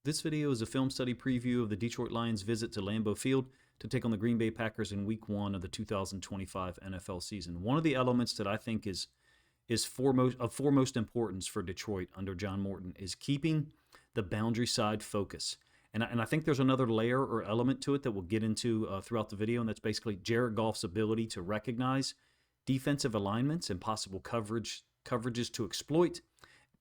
This video is a film study preview of the Detroit Lions' visit to Lambeau Field to take on the Green Bay Packers in Week 1 of the 2025 NFL season. One of the elements that I think is of foremost importance for Detroit under John Morton is keeping the boundary side focus. And I think there's another layer or element to it that we'll get into throughout the video, and that's basically Jared Goff's ability to recognize defensive alignments and possible coverages to exploit,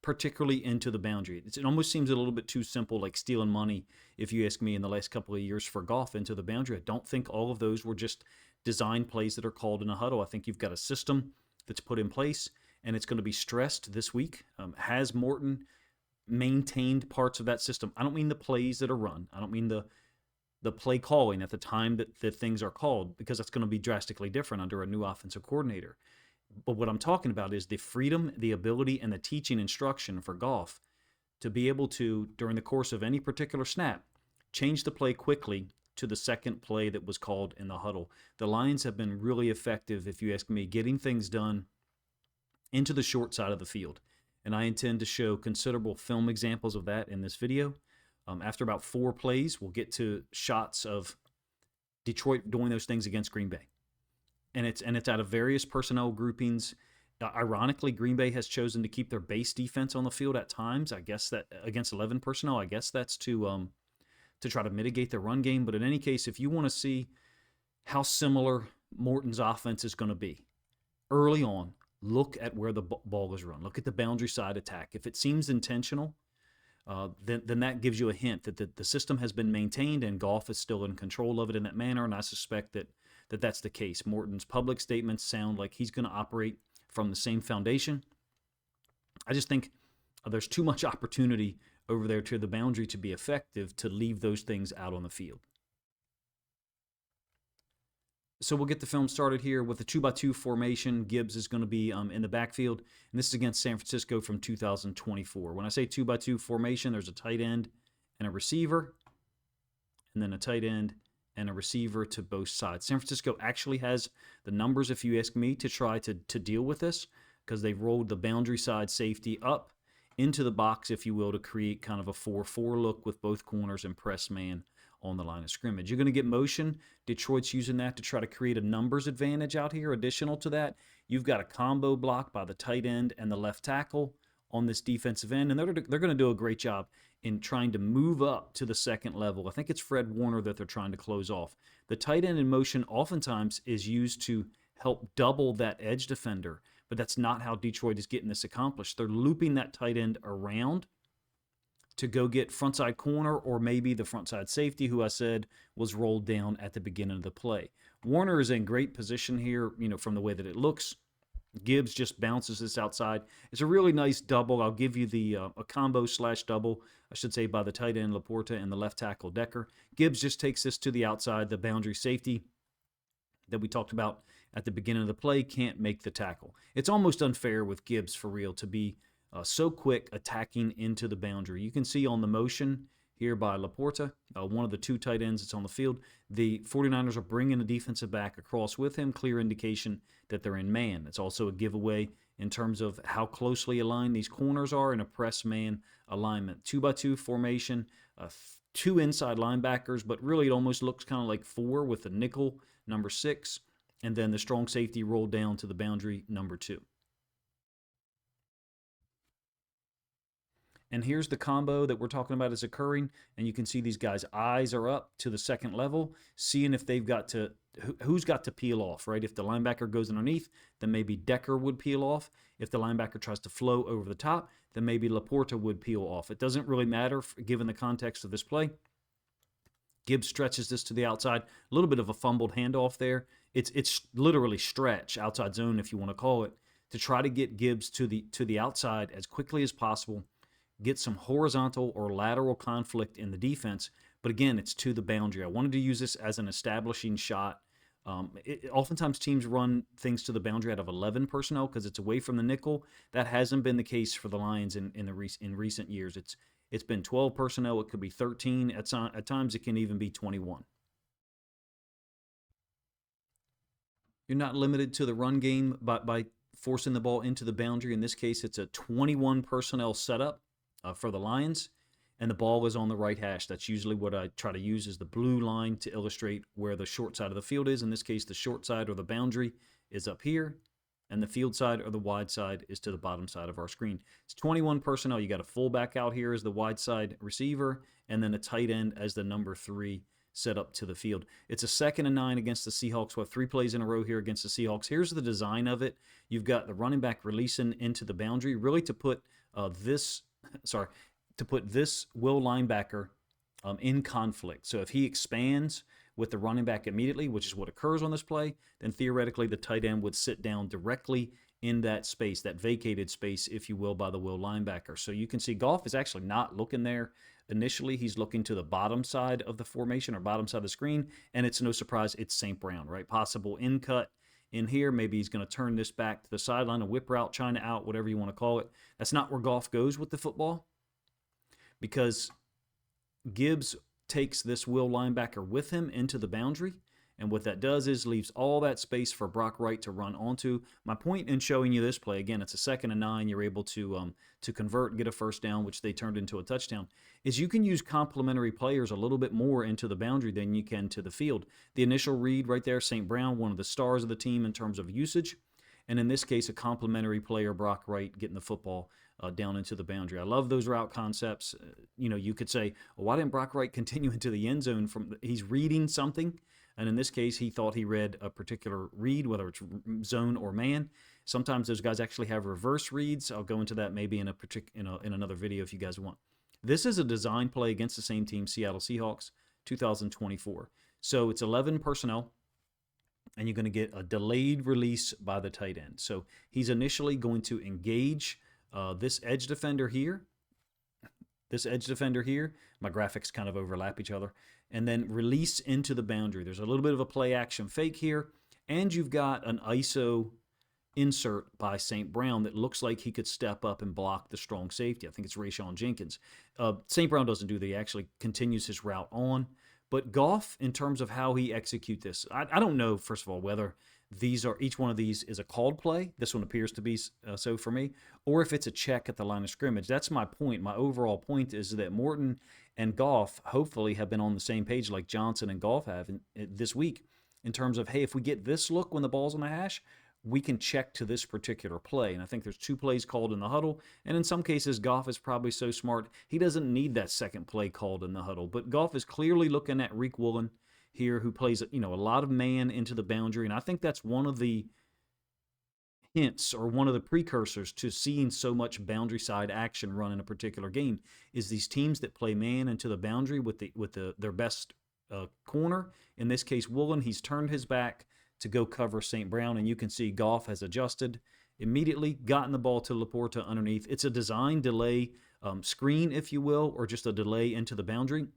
particularly into the boundary. It almost seems a little bit too simple, like stealing money, if you ask me, in the last couple of years for Goff into the boundary. I don't think all of those were just design plays that are called in a huddle. I think you've got a system that's put in place, and it's going to be stressed this week. Has Morton maintained parts of that system? I don't mean the plays that are run. I don't mean the play calling at the time that things are called, because that's going to be drastically different under a new offensive coordinator. But what I'm talking about is the freedom, the ability, and the teaching instruction for Goff to be able to, during the course of any particular snap, change the play quickly to the second play that was called in the huddle. The Lions have been really effective, if you ask me, getting things done into the short side of the field. And I intend to show considerable film examples of that in this video. After about 4 plays, we'll get to shots of Detroit doing those things against Green Bay. And it's out of various personnel groupings. Ironically, Green Bay has chosen to keep their base defense on the field at times. I guess that against 11 personnel, I guess that's to try to mitigate the run game. But in any case, if you want to see how similar Morton's offense is going to be early on, look at where the ball is run. Look at the boundary side attack. If it seems intentional, then that gives you a hint that the system has been maintained and Goff is still in control of it in that manner. And I suspect that's the case. Morton's public statements sound like he's going to operate from the same foundation. I just think there's too much opportunity over there to the boundary to be effective to leave those things out on the field. So we'll get the film started here with a 2-by-2 formation. Gibbs is going to be in the backfield, and this is against San Francisco from 2024. When I say 2-by-2 formation, there's a tight end and a receiver, and then a tight end and a receiver to both sides. San Francisco actually has the numbers, if you ask me, to try to deal with this, because they've rolled the boundary side safety up into the box, if you will, to create kind of a 4-4 look with both corners and press man on the line of scrimmage. You're going to get motion. Detroit's using that to try to create a numbers advantage out here. Additional to that, you've got a combo block by the tight end and the left tackle on this defensive end, and they're going to do a great job in trying to move up to the second level. I think it's Fred Warner that they're trying to close off. The tight end in motion oftentimes is used to help double that edge defender, but that's not how Detroit is getting this accomplished. They're looping that tight end around to go get frontside corner or maybe the frontside safety, who I said was rolled down at the beginning of the play. Warner is in great position here, from the way that it looks. Gibbs just bounces this outside. It's a really nice double. I'll give you the a combo/double, I should say, by the tight end Laporta and the left tackle Decker. Gibbs just takes this to the outside. The boundary safety that we talked about at the beginning of the play can't make the tackle. It's almost unfair with Gibbs, for real, to be so quick attacking into the boundary. You can see on the motion here by Laporta, one of the 2 tight ends that's on the field, the 49ers are bringing the defensive back across with him, clear indication that they're in man. It's also a giveaway in terms of how closely aligned these corners are in a press man alignment. 2-by-2 formation, 2 inside linebackers, but really it almost looks kind of like 4 with the nickel, number 6, and then the strong safety rolled down to the boundary, number 2. And here's the combo that we're talking about is occurring, and you can see these guys' eyes are up to the second level, seeing if they've got to, who's got to peel off, right? If the linebacker goes underneath, then maybe Decker would peel off. If the linebacker tries to flow over the top, then maybe Laporta would peel off. It doesn't really matter given the context of this play. Gibbs stretches this to the outside. A little bit of a fumbled handoff there. It's literally stretch, outside zone if you want to call it, to try to get Gibbs to the outside as quickly as possible, get some horizontal or lateral conflict in the defense. But again, it's to the boundary. I wanted to use this as an establishing shot. Oftentimes teams run things to the boundary out of 11 personnel because it's away from the nickel. That hasn't been the case for the Lions in recent years. It's been 12 personnel. It could be 13. At times it can even be 21. You're not limited to the run game by forcing the ball into the boundary. In this case, it's a 21 personnel setup for the Lions. and the ball is on the right hash. That's usually what I try to use, is the blue line to illustrate where the short side of the field is. In this case, the short side or the boundary is up here, and the field side or the wide side is to the bottom side of our screen. It's 21 personnel. You got a fullback out here as the wide side receiver, and then a tight end as the number 3 set up to the field. It's a 2nd and 9 against the Seahawks. We'll have 3 plays in a row here against the Seahawks. Here's the design of it. You've got the running back releasing into the boundary, really to put this will linebacker in conflict. So if he expands with the running back immediately, which is what occurs on this play, then theoretically the tight end would sit down directly in that space, that vacated space, if you will, by the will linebacker. So you can see Goff is actually not looking there initially. He's looking to the bottom side of the formation or bottom side of the screen, and it's no surprise it's St. Brown, right? Possible in cut in here. Maybe he's going to turn this back to the sideline, a whip route, China out, whatever you want to call it. That's not where Goff goes with the football, because Gibbs takes this will linebacker with him into the boundary, and what that does is leaves all that space for Brock Wright to run onto. My point in showing you this play, again, it's a 2nd and 9. You're able to convert and get a first down, which they turned into a touchdown, is you can use complementary players a little bit more into the boundary than you can to the field. The initial read right there, St. Brown, one of the stars of the team in terms of usage, and in this case, a complementary player, Brock Wright, getting the football down into the boundary. I love those route concepts. You could say, well, why didn't Brock Wright continue into the end zone? He's reading something, and in this case, he thought he read a particular read, whether it's zone or man. Sometimes those guys actually have reverse reads. I'll go into that maybe in another video if you guys want. This is a design play against the same team, Seattle Seahawks, 2024. So it's 11 personnel, and you're going to get a delayed release by the tight end. So he's initially going to engage this edge defender here. My graphics kind of overlap each other. And then release into the boundary. There's a little bit of a play action fake here. And you've got an ISO insert by St. Brown that looks like he could step up and block the strong safety. I think it's Rayshon Jenkins. St. Brown doesn't do that. He actually continues his route on. But Goff, in terms of how he execute this, I don't know, first of all, whether each one of these is a called play. This one appears to be so for me, or if it's a check at the line of scrimmage. That's my point. My overall point is that Morton and Goff hopefully have been on the same page like Johnson and Goff have this week in terms of, hey, if we get this look when the ball's on the hash, we can check to this particular play. And I think there's 2 plays called in the huddle. And in some cases, Goff is probably so smart, he doesn't need that second play called in the huddle. But Goff is clearly looking at Riq Woolen here, who plays a lot of man into the boundary. And I think that's one of the hints or one of the precursors to seeing so much boundary side action run in a particular game, is these teams that play man into the boundary with their best corner. In this case, Woolen, he's turned his back to go cover St. Brown, and you can see Goff has adjusted immediately, gotten the ball to Laporta underneath. It's a design delay screen, if you will, or just a delay into the boundary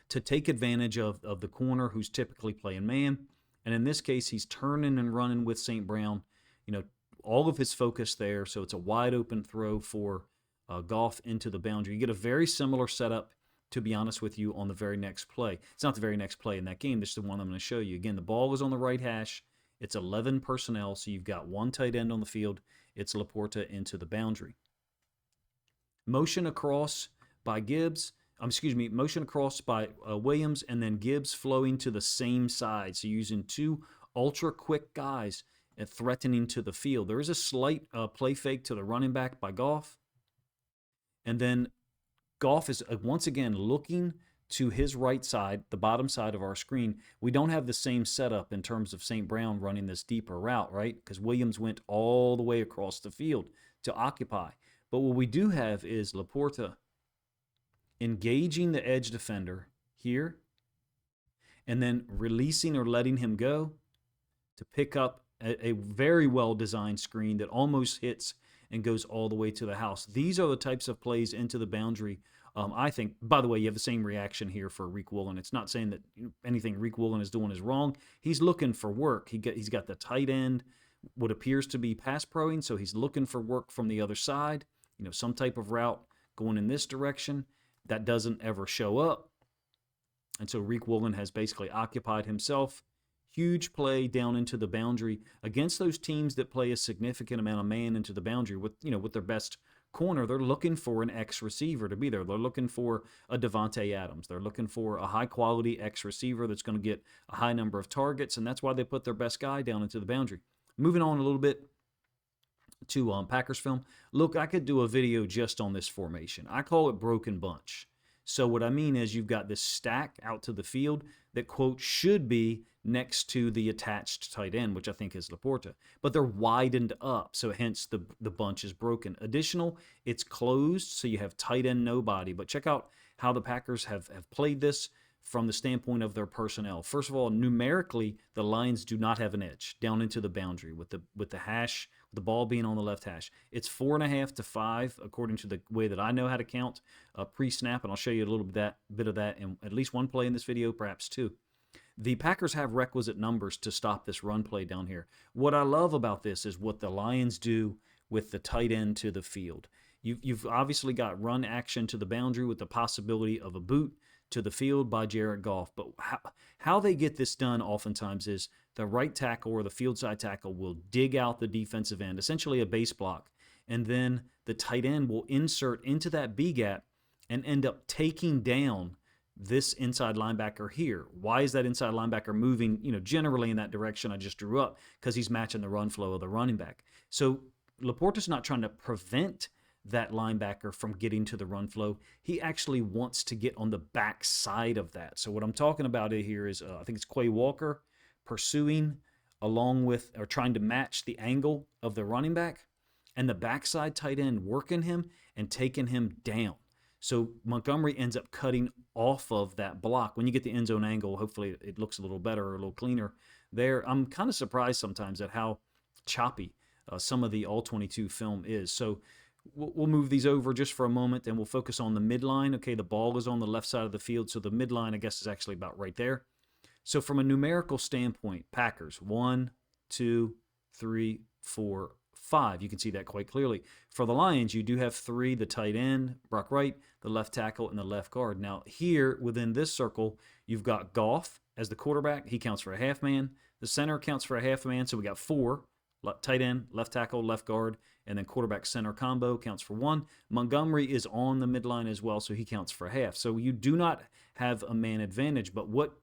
to take advantage of the corner who's typically playing man. And in this case, he's turning and running with St. Brown, all of his focus there. So it's a wide open throw for Goff into the boundary. You get a very similar setup, to be honest with you, on the very next play. It's not the very next play in that game. This is the one I'm going to show you. Again, the ball is on the right hash. It's 11 personnel, so you've got 1 tight end on the field. It's Laporta into the boundary. Motion across by motion across by Williams, and then Gibbs flowing to the same side. So using 2 ultra-quick guys and threatening to the field. There is a slight play fake to the running back by Goff. And then Goff is once again looking to his right side, the bottom side of our screen. We don't have the same setup in terms of St. Brown running this deeper route, right? Because Williams went all the way across the field to occupy. But what we do have is Laporta engaging the edge defender here and then releasing or letting him go to pick up a very well-designed screen that almost hits and goes all the way to the house. These are the types of plays into the boundary. I think, by the way, you have the same reaction here for Riq Woolen. It's not saying that anything Riq Woolen is doing is wrong. He's looking for work. He's got the tight end, what appears to be pass proing, so he's looking for work from the other side, some type of route going in this direction. That doesn't ever show up. And so Riq Woolen has basically occupied himself. Huge play down into the boundary against those teams that play a significant amount of man into the boundary with their best corner, they're looking for an X receiver to be there. They're looking for a Devontae Adams. They're looking for a high-quality X receiver that's going to get a high number of targets, and that's why they put their best guy down into the boundary. Moving on a little bit to Packers film. Look, I could do a video just on this formation. I call it broken bunch. So what I mean is you've got this stack out to the field that, quote, should be next to the attached tight end, which I think is Laporta. But they're widened up, so hence the bunch is broken. Additional, it's closed, so you have tight end nobody. But check out how the Packers have played this from the standpoint of their personnel. First of all, numerically, the Lions do not have an edge down into the boundary with the hash, the ball being on the left hash. It's 4.5 to 5, according to the way that I know how to count pre-snap, and I'll show you a little bit of that in at least one play in this video, perhaps two. The Packers have requisite numbers to stop this run play down here. What I love about this is what the Lions do with the tight end to the field. You've obviously got run action to the boundary with the possibility of a boot to the field by Jared Goff. But how they get this done oftentimes is the right tackle or the field side tackle will dig out the defensive end, essentially a base block, and then the tight end will insert into that B gap and end up taking down this inside linebacker here. Why is that inside linebacker moving, generally in that direction I just drew up? Because he's matching the run flow of the running back. So Laporta's not trying to prevent that linebacker from getting to the run flow. He actually wants to get on the back side of that. So what I'm talking about here is, I think it's Quay Walker pursuing along with, or trying to match the angle of the running back, and the backside tight end working him and taking him down. So Montgomery ends up cutting off of that block. When you get the end zone angle, hopefully it looks a little better or a little cleaner there. I'm kind of surprised sometimes at how choppy some of the All-22 film is. So we'll move these over just for a moment, and we'll focus on the midline. Okay, the ball is on the left side of the field, so the midline, I guess, is actually about right there. So from a numerical standpoint, Packers, 1, 2, 3, 4, 5. You can see that quite clearly. For the Lions, you do have 3, the tight end, Brock Wright, the left tackle, and the left guard. Now, here within this circle, you've got Goff as the quarterback. He counts for a half man. The center counts for a half man, so we got 4. Tight end, left tackle, left guard, and then quarterback center combo counts for 1. Montgomery is on the midline as well, so he counts for half. So you do not have a man advantage, but what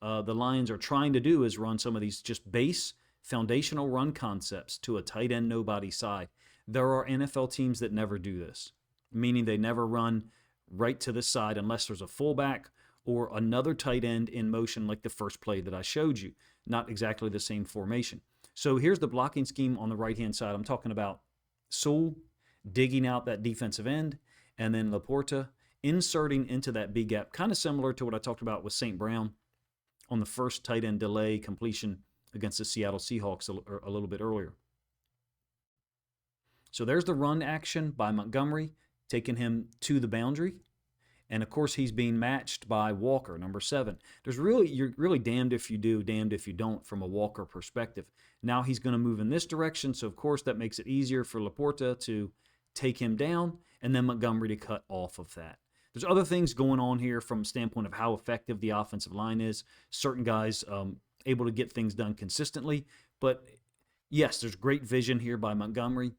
the Lions are trying to do is run some of these just base foundational run concepts to a tight end nobody side. There are NFL teams that never do this, meaning they never run right to the side unless there's a fullback or another tight end in motion like the first play that I showed you. Not exactly the same formation. So here's the blocking scheme on the right-hand side. I'm talking about Sewell digging out that defensive end, and then Laporta inserting into that B gap, kind of similar to what I talked about with St. Brown on the first tight end delay completion against the Seattle Seahawks a little bit earlier. So there's the run action by Montgomery, taking him to the boundary. And, of course, he's being matched by Walker, number 7. You're really damned if you do, damned if you don't from a Walker perspective. Now he's going to move in this direction, so, of course, that makes it easier for Laporta to take him down and then Montgomery to cut off of that. There's other things going on here from a standpoint of how effective the offensive line is. Certain guys able to get things done consistently. But, yes, there's great vision here by Montgomery.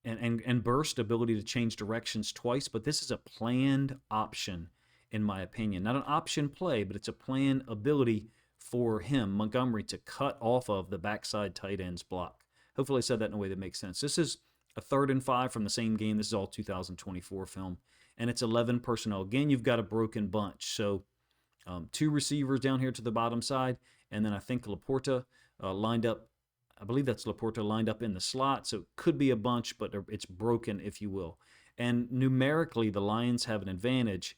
And burst, ability to change directions twice, but this is a planned option, in my opinion. Not an option play, but it's a planned ability for him, Montgomery, to cut off of the backside tight end's block. Hopefully I said that in a way that makes sense. This is a 3rd and 5 from the same game. This is all 2024 film, and it's 11 personnel. Again, you've got a broken bunch. So 2 receivers down here to the bottom side, and then I think Laporta lined up. I believe that's Laporta lined up in the slot, so it could be a bunch, but it's broken, if you will. And numerically, the Lions have an advantage.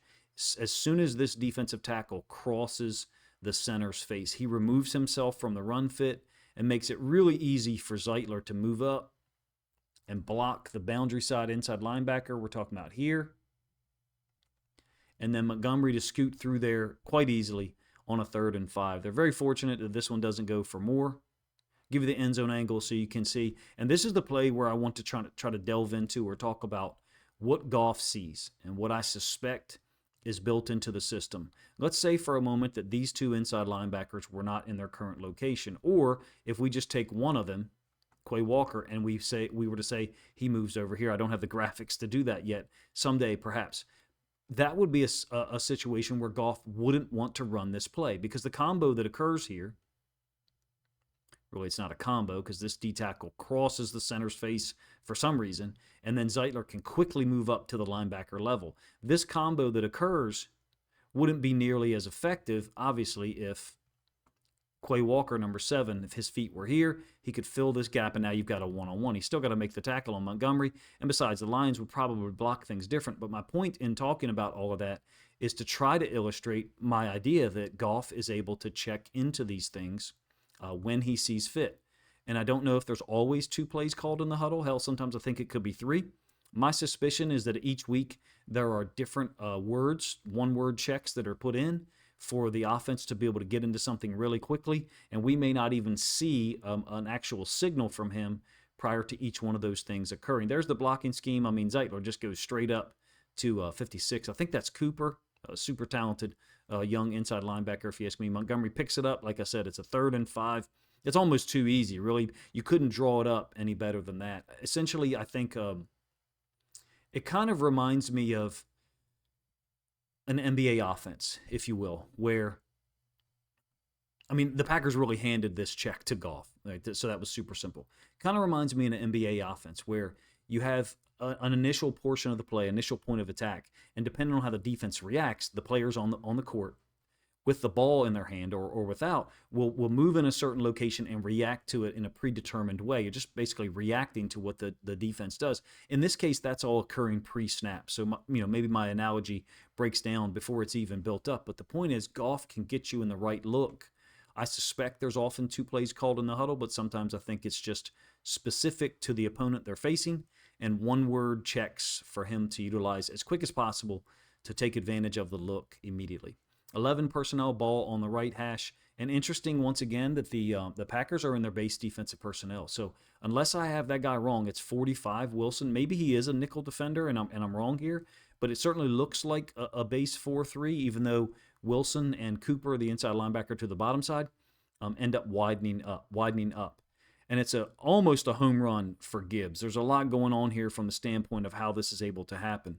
As soon as this defensive tackle crosses the center's face, he removes himself from the run fit and makes it really easy for Zeitler to move up and block the boundary side inside linebacker we're talking about here. And then Montgomery to scoot through there quite easily on a 3rd and 5. They're very fortunate that this one doesn't go for more. Give you the end zone angle so you can see. And this is the play where I want to try to delve into or talk about what Goff sees and what I suspect is built into the system. Let's say for a moment that these 2 inside linebackers were not in their current location, or if we just take one of them, Quay Walker, and we were to say he moves over here. I don't have the graphics to do that yet. Someday, perhaps. That would be a situation where Goff wouldn't want to run this play, because the combo that occurs here, really it's not a combo because this D tackle crosses the center's face for some reason, and then Zeitler can quickly move up to the linebacker level. This combo that occurs wouldn't be nearly as effective, obviously, if Quay Walker, number 7, if his feet were here, he could fill this gap, and now you've got a one-on-one. He's still got to make the tackle on Montgomery, and besides, the Lions would probably block things different. But my point in talking about all of that is to try to illustrate my idea that Goff is able to check into these things when he sees fit. And I don't know if there's always 2 plays called in the huddle. Hell, sometimes I think it could be 3. My suspicion is that each week there are different words, one-word checks that are put in for the offense to be able to get into something really quickly, and we may not even see an actual signal from him prior to each one of those things occurring. There's the blocking scheme. I mean, Zeitler just goes straight up to 56. I think that's Cooper, a super talented young inside linebacker, if you ask me. Montgomery picks it up. Like I said, it's a 3rd and 5. It's almost too easy, really. You couldn't draw it up any better than that. Essentially, I think it kind of reminds me of an NBA offense, if you will, where, I mean, the Packers really handed this check to Goff, right? So that was super simple. Kind of reminds me of an NBA offense where you have an initial portion of the play, initial point of attack, and depending on how the defense reacts, the players on the court with the ball in their hand or without will move in a certain location and react to it in a predetermined way. You're just basically reacting to what the defense does. In this case, that's all occurring pre-snap. So maybe my analogy breaks down before it's even built up. But the point is, Goff can get you in the right look. I suspect there's often 2 plays called in the huddle, but sometimes I think it's just specific to the opponent they're facing and one-word checks for him to utilize as quick as possible to take advantage of the look immediately. 11 personnel, ball on the right hash. And interesting, once again, that the Packers are in their base defensive personnel. So unless I have that guy wrong, it's 45 Wilson. Maybe he is a nickel defender, and I'm wrong here. But it certainly looks like a base 4-3, even though Wilson and Cooper, the inside linebacker to the bottom side, end up widening up. And it's almost a home run for Gibbs. There's a lot going on here from the standpoint of how this is able to happen.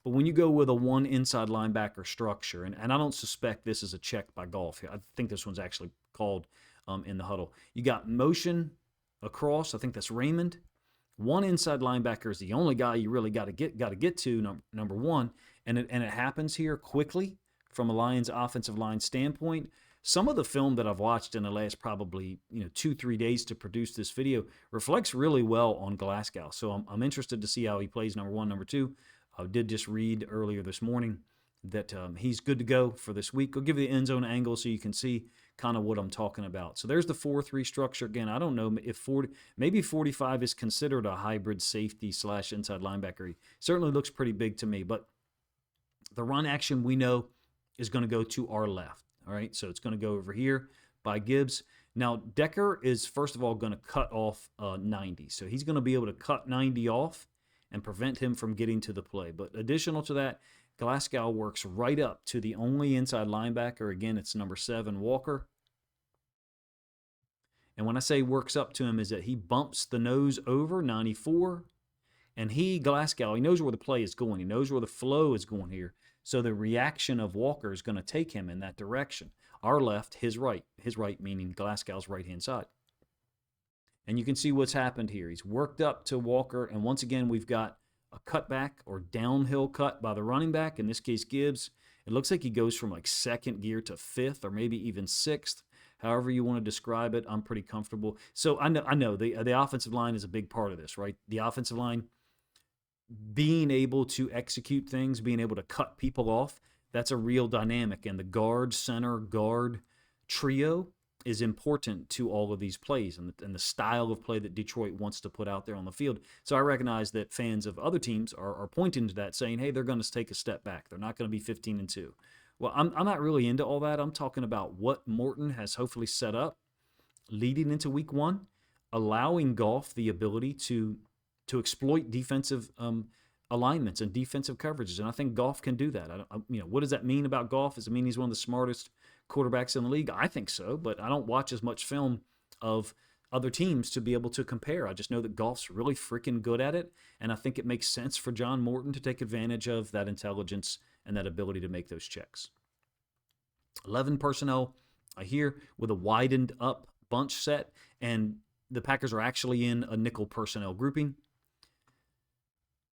But when you go with a 1 inside linebacker structure, and I don't suspect this is a check by Goff. I think this one's actually called in the huddle. You got motion across. I think that's Raymond. 1 inside linebacker is the only guy you really got to get to, number 1. And it happens here quickly from a Lions offensive line standpoint. Some of the film that I've watched in the last probably 2-3 days to produce this video reflects really well on Glasgow. So I'm interested to see how he plays, number 1. Number 2, I did just read earlier this morning that he's good to go for this week. I'll give you the end zone angle so you can see kind of what I'm talking about. So there's the 4-3 structure. Again, I don't know if maybe 45 is considered a hybrid safety / inside linebacker. He certainly looks pretty big to me, but the run action we know is going to go to our left. All right, so it's going to go over here by Gibbs. Now, Decker is, first of all, going to cut off 90. So he's going to be able to cut 90 off and prevent him from getting to the play. But additional to that, Glasgow works right up to the only inside linebacker. Again, it's number 7, Walker. And when I say works up to him, is that he bumps the nose over 94. And Glasgow, he knows where the play is going. He knows where the flow is going here. So the reaction of Walker is going to take him in that direction. Our left, his right. His right meaning Glasgow's right-hand side. And you can see what's happened here. He's worked up to Walker, and once again, we've got a cutback or downhill cut by the running back, in this case Gibbs. It looks like he goes from like 2nd gear to 5th or maybe even 6th. However you want to describe it, I'm pretty comfortable. So I know the offensive line is a big part of this, right? The offensive line being able to execute things, being able to cut people off, that's a real dynamic. And the guard, center, guard trio is important to all of these plays and the style of play that Detroit wants to put out there on the field. So I recognize that fans of other teams are pointing to that, saying, hey, they're going to take a step back. They're not going to be 15-2. Well, I'm not really into all that. I'm talking about what Morton has hopefully set up leading into week 1, allowing Goff the ability to exploit defensive alignments and defensive coverages. And I think Goff can do that. What does that mean about Goff? Does it mean he's one of the smartest quarterbacks in the league? I think so, but I don't watch as much film of other teams to be able to compare. I just know that Goff's really freaking good at it, and I think it makes sense for John Morton to take advantage of that intelligence and that ability to make those checks. 11 personnel here with a widened up bunch set, and the Packers are actually in a nickel personnel grouping.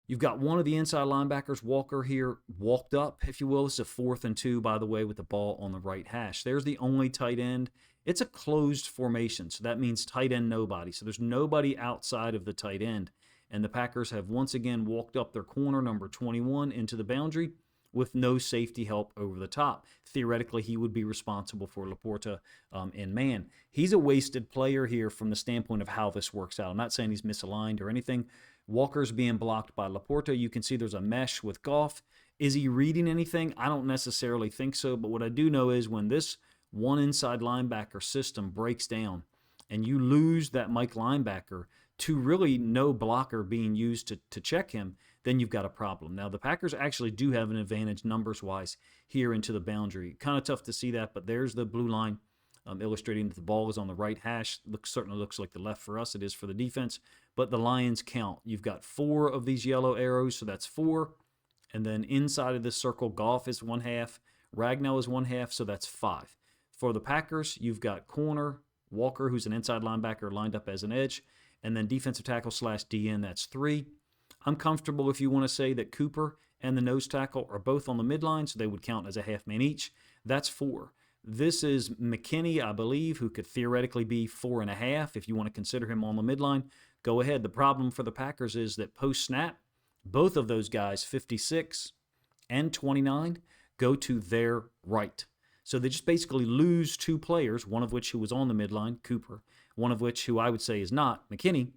You've got one of the inside linebackers, Walker, here walked up, if you will. This is a 4th and 2, by the way, with the ball on the right hash. There's the only tight end. It's a closed formation, so that means tight end nobody. So there's nobody outside of the tight end. And the Packers have once again walked up their corner, number 21, into the boundary with no safety help over the top. Theoretically, he would be responsible for Laporta in man. He's a wasted player here from the standpoint of how this works out. I'm not saying he's misaligned or anything. Walker's being blocked by Laporta. You can see there's a mesh with Goff. Is he reading anything? I don't necessarily think so, but what I do know is when this one inside linebacker system breaks down and you lose that Mike linebacker to really no blocker being used to check him, then you've got a problem. Now, the Packers actually do have an advantage numbers-wise here into the boundary. Kind of tough to see that, but there's the blue line illustrating that the ball is on the right hash. Certainly looks like the left for us. It is for the defense, but the Lions count. You've got 4 of these yellow arrows, so that's 4. And then inside of this circle, Goff is 1/2, Ragnow is 1/2, so that's 5. For the Packers, you've got corner, Walker, who's an inside linebacker, lined up as an edge, and then defensive tackle / DN, that's 3. I'm comfortable if you want to say that Cooper and the nose tackle are both on the midline, so they would count as a half man each. That's 4. This is McKinney, I believe, who could theoretically be 4.5 if you want to consider him on the midline. Go ahead. The problem for the Packers is that post-snap, both of those guys, 56 and 29, go to their right. So they just basically lose 2 players, one of which who was on the midline, Cooper, one of which who I would say is not, McKinney.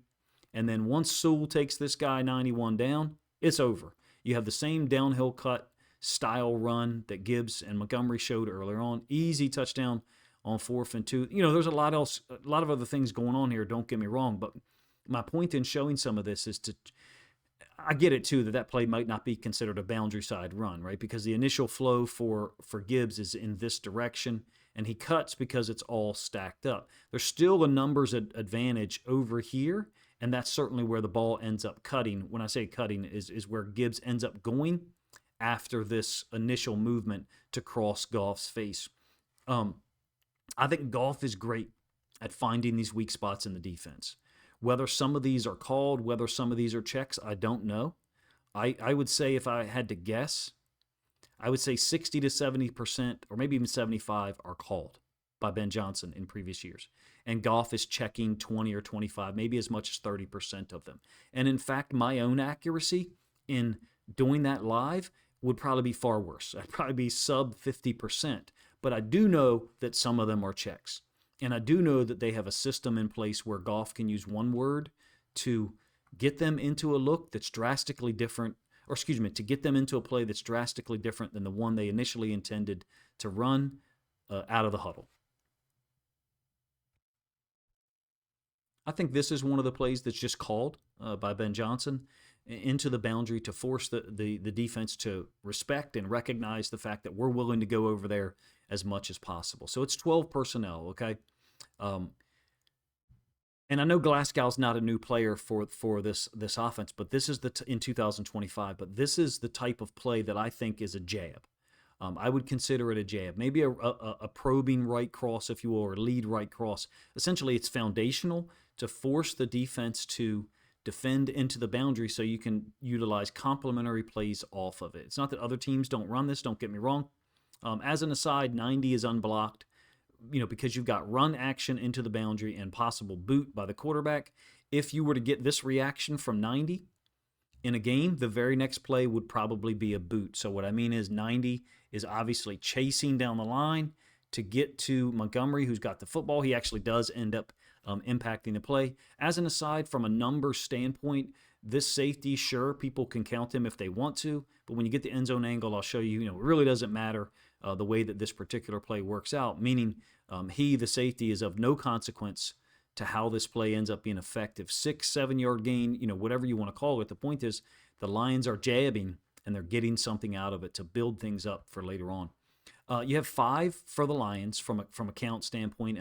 And then once Sewell takes this guy 91 down, it's over. You have the same downhill cut style run that Gibbs and Montgomery showed earlier on. Easy touchdown on 4th and 2. There's a lot of other things going on here, don't get me wrong, but my point in showing some of this is I get it too that play might not be considered a boundary side run, right? Because the initial flow for Gibbs is in this direction, and he cuts because it's all stacked up. There's still a numbers advantage over here, and that's certainly where the ball ends up cutting. When I say cutting, is where Gibbs ends up going after this initial movement to cross Goff's face. I think Goff is great at finding these weak spots in the defense. Whether some of these are called, whether some of these are checks, I don't know. I would say if I had to guess, I would say 60 to 70%, or maybe even 75, are called by Ben Johnson in previous years. And Goff is checking 20 or 25, maybe as much as 30% of them. And in fact, my own accuracy in doing that live would probably be far worse. I'd probably be sub 50%. But I do know that some of them are checks. And I do know that they have a system in place where Goff can use one word to get them into a look that's drastically different, to get them into a play that's drastically different than the one they initially intended to run out of the huddle. I think this is one of the plays that's just called by Ben Johnson into the boundary to force the defense to respect and recognize the fact that we're willing to go over there as much as possible. So it's 12 personnel, okay? And I know Glasgow's not a new player for this offense, but this is in 2025. But this is the type of play that I think is a jab. I would consider it a jab, maybe a probing right cross, if you will, or lead right cross. Essentially, it's foundational to force the defense to defend into the boundary so you can utilize complementary plays off of it. It's not that other teams don't run this, don't get me wrong. As an aside, 90 is unblocked, because you've got run action into the boundary and possible boot by the quarterback. If you were to get this reaction from 90 in a game, the very next play would probably be a boot. So what I mean is 90 is obviously chasing down the line to get to Montgomery, who's got the football. He actually does end up impacting the play. As an aside, from a numbers standpoint, this safety, sure, people can count him if they want to, but when you get the end zone angle, I'll show you, it really doesn't matter the way that this particular play works out, meaning the safety, is of no consequence to how this play ends up being effective. 6-7 yard gain, whatever you want to call it. The point is the Lions are jabbing, and they're getting something out of it to build things up for later on. You have 5 for the Lions from a count standpoint,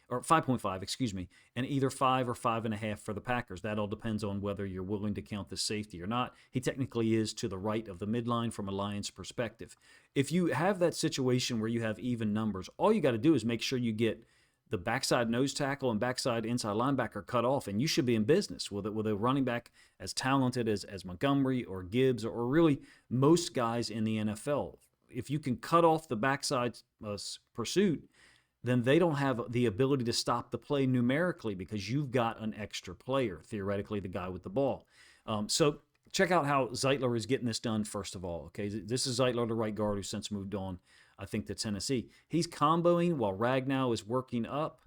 or 5.5, excuse me, and either 5 or 5.5 for the Packers. That all depends on whether you're willing to count the safety or not. He technically is to the right of the midline from a Lions perspective. If you have that situation where you have even numbers, all you got to do is make sure you get the backside nose tackle and backside inside linebacker cut off, and you should be in business with a running back as talented as Montgomery or Gibbs or really most guys in the NFL. If you can cut off the backside pursuit, then they don't have the ability to stop the play numerically because you've got an extra player, theoretically the guy with the ball. So check out how Zeitler is getting this done, first of all. Okay, this is Zeitler, the right guard, who's since moved on, I think, to Tennessee. He's comboing while Ragnow is working up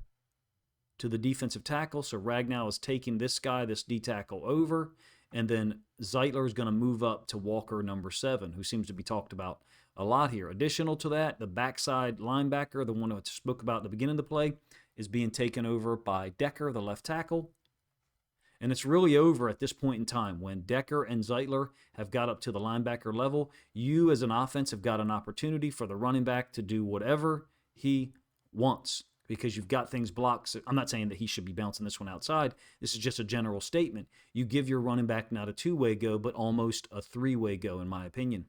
to the defensive tackle. So Ragnow is taking this guy, this D tackle, over, and then Zeitler is going to move up to Walker, number 7, who seems to be talked about a lot here. Additional to that, the backside linebacker, the one I spoke about at the beginning of the play, is being taken over by Decker, the left tackle. And it's really over at this point in time. When Decker and Zeitler have got up to the linebacker level, you as an offense have got an opportunity for the running back to do whatever he wants because you've got things blocked. So I'm not saying that he should be bouncing this one outside. This is just a general statement. You give your running back not a 2-way go, but almost a 3-way go, in my opinion.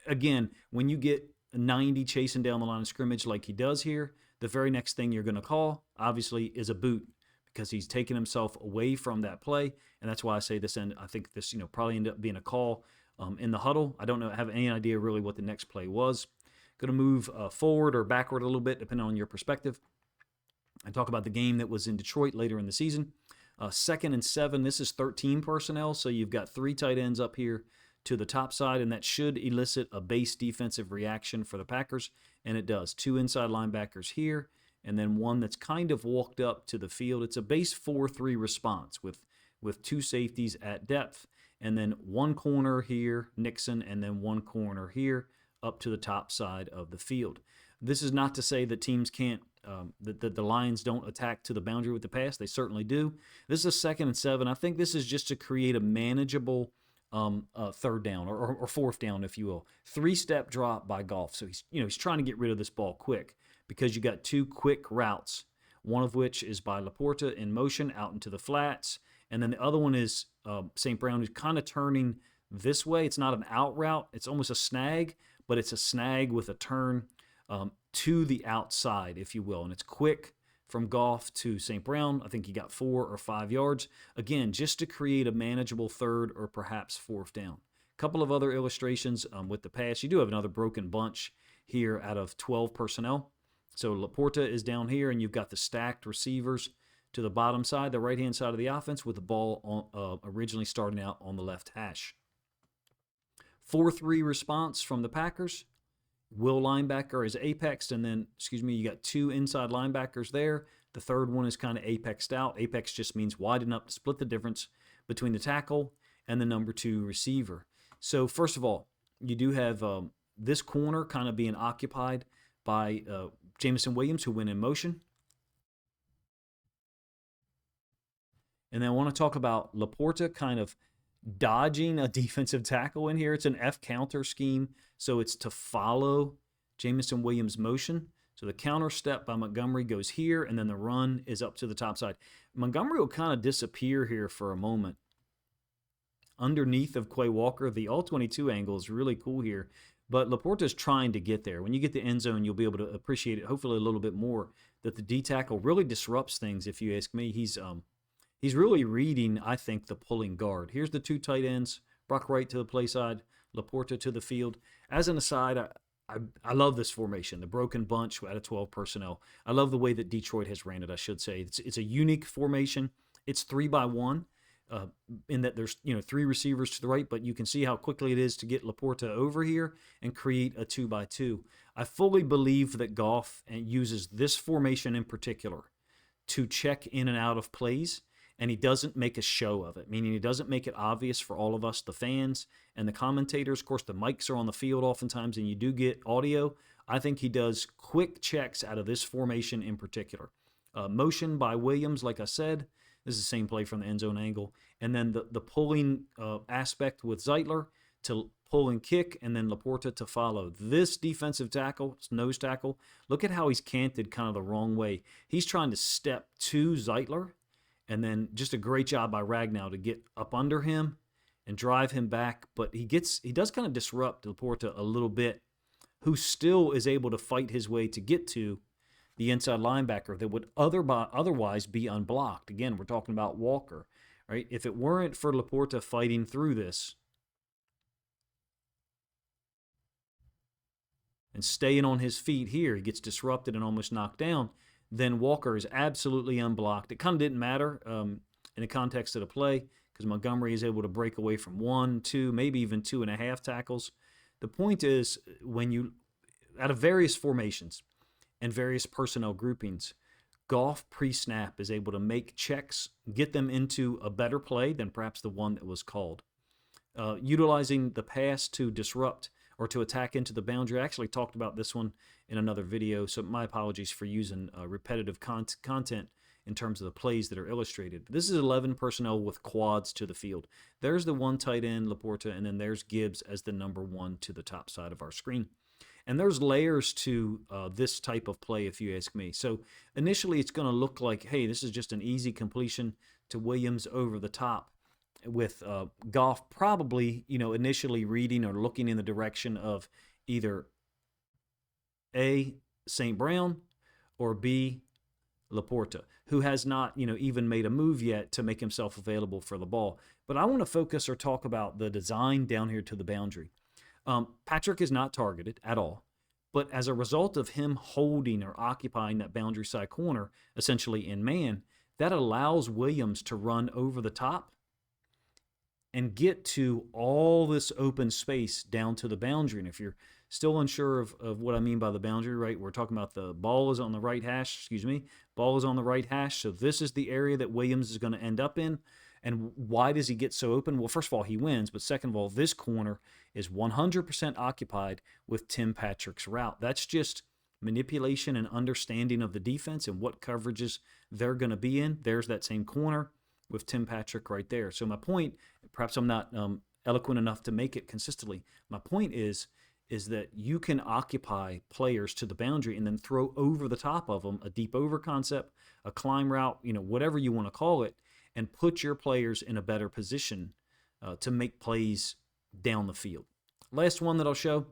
Again, when you get 90 chasing down the line of scrimmage like he does here, the very next thing you're going to call, obviously, is a boot because he's taken himself away from that play, and that's why I say this. And I think this, probably end up being a call in the huddle. I don't have any idea really what the next play was. Going to move forward or backward a little bit, depending on your perspective, and talk about the game that was in Detroit later in the season. 2nd and 7. This is 13 personnel, so you've got 3 tight ends up here to the top side, and that should elicit a base defensive reaction for the Packers, and it does. 2 inside linebackers here, and then one that's kind of walked up to the field. It's a base 4-3 response with 2 safeties at depth, and then 1 corner here, Nixon, and then 1 corner here up to the top side of the field. This is not to say that teams can't, that the Lions don't attack to the boundary with the pass. They certainly do. This is a 2nd and 7. I think this is just to create a manageable 3rd down or 4th down, if you will. 3-step drop by Goff. So he's trying to get rid of this ball quick because you got 2 quick routes, one of which is by Laporta in motion out into the flats, and then the other one is St. Brown, who's kind of turning this way. It's not an out route. It's almost a snag, but it's a snag with a turn to the outside, if you will, and it's quick from Goff to St. Brown. I think he got 4 or 5 yards. Again, just to create a manageable 3rd or perhaps 4th down. A couple of other illustrations with the pass. You do have another broken bunch here out of 12 personnel. So Laporta is down here, and you've got the stacked receivers to the bottom side, the right-hand side of the offense, with the ball originally starting out on the left hash. 4-3 response from the Packers. Will linebacker is apexed, and then, you got 2 inside linebackers there. The 3rd one is kind of apexed out. Apex just means widen up to split the difference between the tackle and the number 2 receiver. So first of all, you do have this corner kind of being occupied by Jameson Williams, who went in motion. And then I want to talk about Laporta kind of dodging a defensive tackle in here. It's an F counter scheme, so it's to follow Jameson Williams' motion. So the counter step by Montgomery goes here, and then the run is up to the top side. Montgomery will kind of disappear here for a moment underneath of Quay Walker. The all-22 angle is really cool here, but Laporta's trying to get there. When you get the end zone, you'll be able to appreciate it hopefully a little bit more, that the D-tackle really disrupts things, if you ask me. He's really reading, I think, the pulling guard. Here's the 2 tight ends, Brock Wright to the play side, Laporta to the field. As an aside, I love this formation, the broken bunch out of 12 personnel. I love the way that Detroit has ran it, I should say. It's a unique formation. It's 3-by-1 in that there's 3 receivers to the right, but you can see how quickly it is to get Laporta over here and create a 2-by-2. I fully believe that Goff uses this formation in particular to check in and out of plays, and he doesn't make a show of it, meaning he doesn't make it obvious for all of us, the fans and the commentators. Of course, the mics are on the field oftentimes, and you do get audio. I think he does quick checks out of this formation in particular. Motion by Williams, like I said. This is the same play from the end zone angle. And then the pulling aspect with Zeitler to pull and kick, and then Laporta to follow. This defensive tackle, nose tackle, look at how he's canted kind of the wrong way. He's trying to step to Zeitler, and then just a great job by Ragnow to get up under him and drive him back. But he does kind of disrupt Laporta a little bit, who still is able to fight his way to get to the inside linebacker that would otherwise be unblocked. Again, we're talking about Walker, right? If it weren't for Laporta fighting through this and staying on his feet here, he gets disrupted and almost knocked down, then Walker is absolutely unblocked. It kind of didn't matter in the context of the play because Montgomery is able to break away from 1, 2, maybe even 2.5 tackles. The point is, when you, out of various formations and various personnel groupings, Goff pre-snap is able to make checks, get them into a better play than perhaps the one that was called. Utilizing the pass to disrupt or to attack into the boundary. I actually talked about this one in another video, so my apologies for using repetitive content in terms of the plays that are illustrated. This is 11 personnel with quads to the field. There's the one tight end, Laporta, and then there's Gibbs as the number 1 to the top side of our screen. And there's layers to this type of play, if you ask me. So initially it's going to look like, hey, this is just an easy completion to Williams over the top, with Goff probably, initially reading or looking in the direction of either A, St. Brown, or B, Laporta, who has not, even made a move yet to make himself available for the ball. But I want to focus or talk about the design down here to the boundary. Patrick is not targeted at all, but as a result of him holding or occupying that boundary side corner, essentially in man, that allows Williams to run over the top and get to all this open space down to the boundary. And if you're still unsure of what I mean by the boundary, right, we're talking about the ball is on the right hash, ball is on the right hash. So this is the area that Williams is going to end up in. And why does he get so open? Well, first of all, he wins, but second of all, this corner is 100% occupied with Tim Patrick's route. That's just manipulation and understanding of the defense and what coverages they're going to be in. There's that same corner with Tim Patrick right there. So my point, perhaps I'm not eloquent enough to make it consistently. My point is that you can occupy players to the boundary and then throw over the top of them a deep over concept, a climb route, whatever you want to call it, and put your players in a better position to make plays down the field. Last one that I'll show,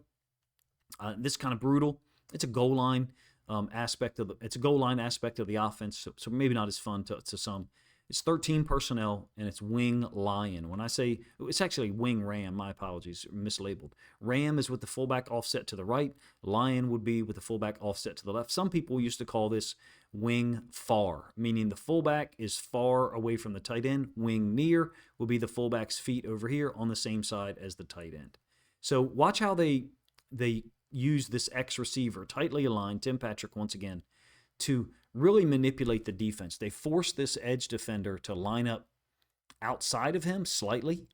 this is kind of brutal. It's a goal line aspect of the offense, so maybe not as fun to some. It's 13 personnel, and it's wing lion. When I say, it's actually wing ram, my apologies, mislabeled. Ram is with the fullback offset to the right. Lion would be with the fullback offset to the left. Some people used to call this wing far, meaning the fullback is far away from the tight end. Wing near will be the fullback's feet over here on the same side as the tight end. So watch how they use this X receiver, tightly aligned, Tim Patrick once again, to really manipulate the defense. They force this edge defender to line up outside of him slightly,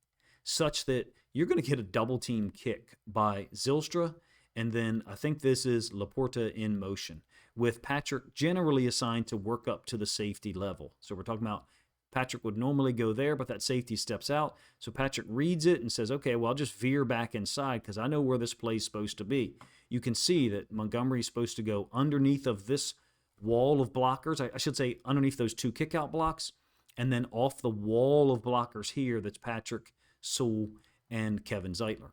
such that you're going to get a double team kick by Zylstra, and then I think this is Laporta in motion, with Patrick generally assigned to work up to the safety level. So we're talking about Patrick would normally go there, but that safety steps out. So Patrick reads it and says, okay, well, I'll just veer back inside because I know where this play is supposed to be. You can see that Montgomery is supposed to go underneath of this wall of blockers, I should say underneath those 2 kickout blocks, and then off the wall of blockers here that's Patrick, Sewell, and Kevin Zeitler.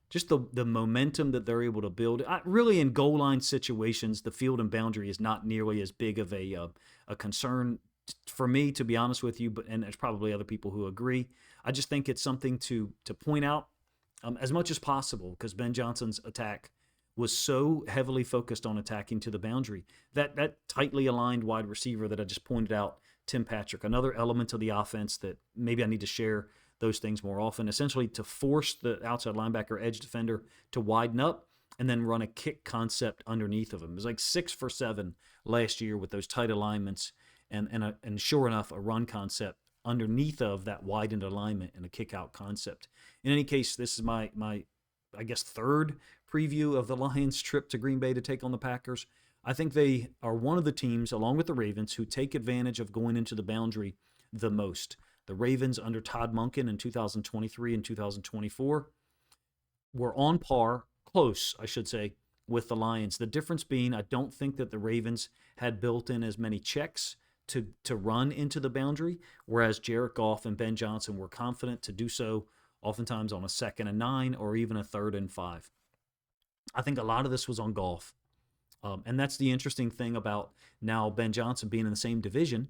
Just the momentum that they're able to build. Really, in goal line situations, the field and boundary is not nearly as big of a concern for me, to be honest with you, and there's probably other people who agree. I just think it's something to point out as much as possible, because Ben Johnson's attack was so heavily focused on attacking to the boundary. That tightly aligned wide receiver that I just pointed out, Tim Patrick, another element of the offense that maybe I need to share those things more often, essentially to force the outside linebacker edge defender to widen up and then run a kick concept underneath of him. It was like 6 for 7 last year with those tight alignments and sure enough, a run concept underneath of that widened alignment and a kick out concept. In any case, this is my I guess, third preview of the Lions' trip to Green Bay to take on the Packers. I think they are one of the teams, along with the Ravens, who take advantage of going into the boundary the most. The Ravens under Todd Monken in 2023 and 2024 were on par, close, I should say, with the Lions. The difference being, I don't think that the Ravens had built in as many checks to run into the boundary, whereas Jared Goff and Ben Johnson were confident to do so, oftentimes on a 2nd and 9 or even a 3rd and 5. I think a lot of this was on Goff. And that's the interesting thing about now Ben Johnson being in the same division,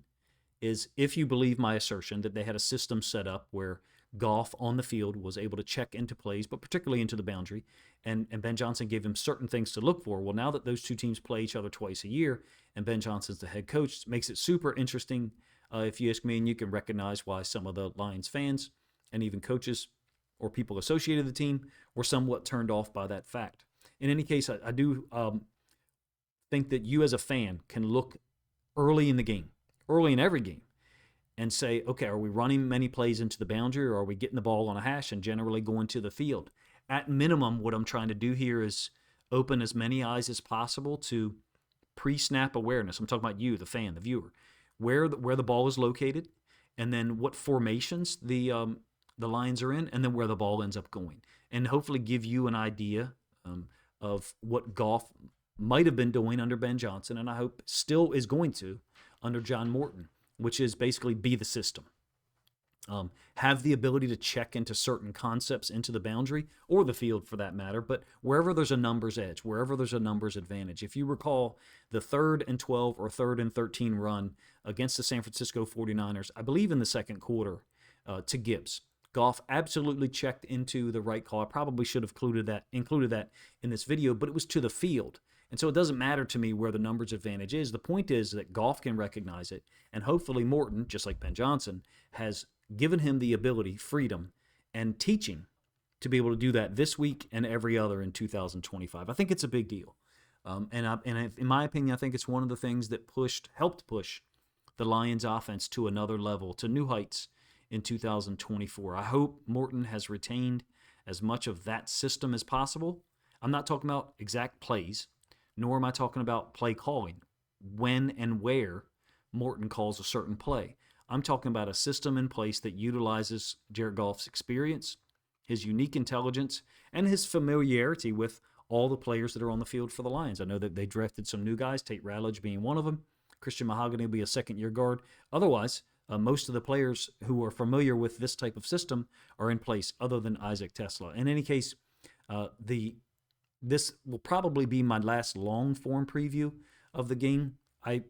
is if you believe my assertion that they had a system set up where Goff on the field was able to check into plays, but particularly into the boundary, and Ben Johnson gave him certain things to look for. Well, now that those two teams play each other twice a year, and Ben Johnson's the head coach, it makes it super interesting, if you ask me, and you can recognize why some of the Lions fans and even coaches or people associated with the team were somewhat turned off by that fact. In any case, I do think that you as a fan can look early in the game, early in every game, and say, okay, are we running many plays into the boundary, or are we getting the ball on a hash and generally going to the field? At minimum, what I'm trying to do here is open as many eyes as possible to pre-snap awareness. I'm talking about you, the fan, the viewer, where the ball is located, and then what formations the Lions are in, and then where the ball ends up going, and hopefully give you an idea of what Goff might have been doing under Ben Johnson, and I hope still is going to under John Morton, which is basically be the system. Have the ability to check into certain concepts into the boundary, or the field for that matter, but wherever there's a numbers edge, wherever there's a numbers advantage. If you recall the 3rd and 12 or 3rd and 13 run against the San Francisco 49ers, I believe in the second quarter, to Gibbs, Goff absolutely checked into the right call. I probably should have included that in this video, but it was to the field. And so it doesn't matter to me where the numbers advantage is. The point is that Goff can recognize it, and hopefully Morton, just like Ben Johnson, has given him the ability, freedom, and teaching to be able to do that this week and every other in 2025. I think it's a big deal. In my opinion, I think it's one of the things that helped push the Lions offense to another level, to new heights in 2024. I hope Morton has retained as much of that system as possible. I'm not talking about exact plays, nor am I talking about play calling, when and where Morton calls a certain play. I'm talking about a system in place that utilizes Jared Goff's experience, his unique intelligence, and his familiarity with all the players that are on the field for the Lions. I know that they drafted some new guys, Tate Ratledge being one of them. Christian Mahogany will be a second-year guard. Otherwise, most of the players who are familiar with this type of system are in place, other than Isaac Tesla. In any case, this will probably be my last long-form preview of the game.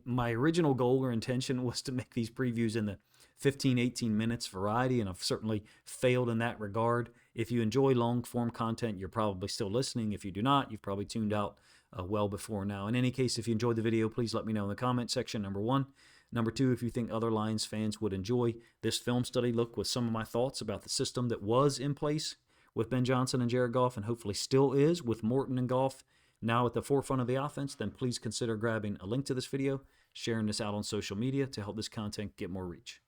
My original goal or intention was to make these previews in the 15, 18 minutes variety, and I've certainly failed in that regard. If you enjoy long-form content, you're probably still listening. If you do not, you've probably tuned out well before now. In any case, if you enjoyed the video, please let me know in the comment section, number one. Number two, if you think other Lions fans would enjoy this film study look with some of my thoughts about the system that was in place with Ben Johnson and Jared Goff, and hopefully still is with Morton and Goff now at the forefront of the offense, then please consider grabbing a link to this video, sharing this out on social media to help this content get more reach.